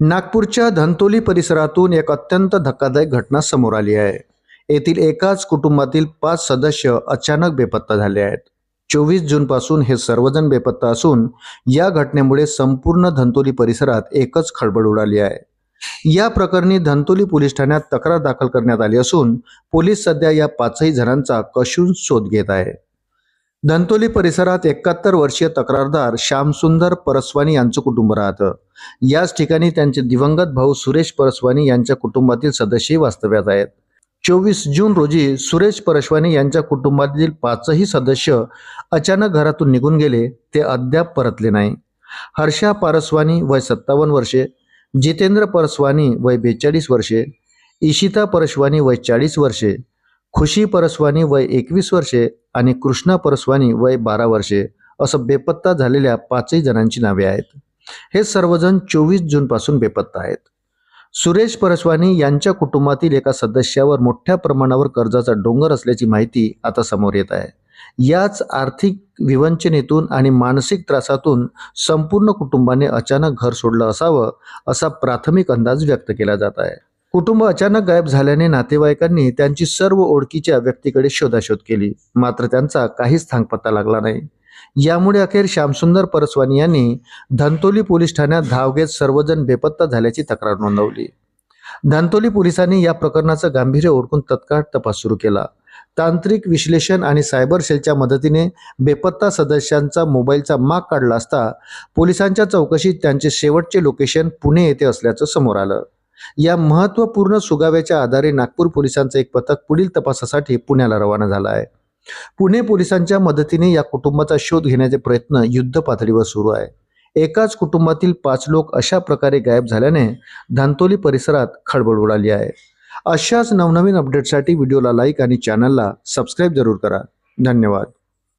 नागपूरच्या धंतोली परिसरातून एक अत्यंत धक्कादायक घटना समोर आली आहे। येथील एकाच कुटुंबातील 5 सदस्य अचानक बेपत्ता झाले आहेत। 24 जून पासून हे सर्वजण बेपत्ता असून या घटनेमुळे संपूर्ण धंतोली परिसरात एकच खळबळ उडाली आहे। या प्रकरणी धंतोली पोलीस ठाण्यात तक्रार दाखल करण्यात आली असून पोलीस सध्या या 5ही जणांचा कसून शोध घेत आहे। धंतोली परिसरात 71 वर्षीय तक्रारदार श्यामसुंदर परसवानी यांचं कुटुंब राहतं। याच ठिकाणी त्यांचे दिवंगत भाऊ सुरेश परसवानी यांच्या कुटुंबातील सदस्यही वास्तव्यात आहेत। 24 जून रोजी सुरेश परसवानी यांच्या कुटुंबातील 5ही सदस्य अचानक घरातून निघून गेले, ते अद्याप परतले नाही। हर्षा परसवानी वय 57 वर्षे, जितेंद्र परसवानी वय 42 वर्षे, इशिता परसवानी वय 40 वर्षे, खुशी परसवानी वय 21 वर्षे आणि कृष्णा परसवानी वय 12 वर्षे असं बेपत्ता झालेल्या 5ही जणांची नावे आहेत। हे सर्वजण 24 जून पासून बेपत्ता आहेत। सुरेश परसवानी यांच्या कुटुंबातील एका सदस्यावर मोठ्या प्रमाणावर कर्जाचा डोंगर असल्याची माहिती आता समोर येत आहे। याच आर्थिक विवंचनेतून आणि मानसिक त्रासातून संपूर्ण कुटुंबाने अचानक घर सोडलं असावं असा प्राथमिक अंदाज व्यक्त केला जात आहे। कुटुंब अचानक गायब झाल्याने नातेवाईकांनी त्यांची सर्व ओळखीच्या व्यक्तीकडे शोधाशोध केली, मात्र त्यांचा काहीच थांगपत्ता लागला नाही। यामुळे अखेर श्यामसुंदर परसवानी यांनी धंतोली पोलीस ठाण्यात धाव घेत सर्वजण बेपत्ता झाल्याची तक्रार नोंदवली। धंतोली पोलिसांनी या प्रकरणाचं गांभीर्य ओळखून तत्काळ तपास सुरू केला। तांत्रिक विश्लेषण आणि सायबर सेलच्या मदतीने बेपत्ता सदस्यांचा मोबाईलचा माग काढला असता पोलिसांच्या चौकशीत त्यांचे शेवटचे लोकेशन पुणे येथे असल्याचं समोर आलं। या महत्त्वपूर्ण सुगाव्याच्या आधारे नागपूर पोलिसांचं एक पथक पुढील तपासासाठी पुण्याला रवाना झालं आहे। पुणे पोलिसांच्या मदतीने या कुटुंबाचा शोध घेण्याचे प्रयत्न युद्ध पातळीवर सुरू आहे। एकाच कुटुंबातील 5 लोक अशा प्रकारे गायब झाल्याने धंतोली परिसरात खळबळ उडाली आहे। अशाच नवनवीन अपडेटसाठी व्हिडिओला लाईक आणि चॅनलला सबस्क्राईब जरूर करा। धन्यवाद।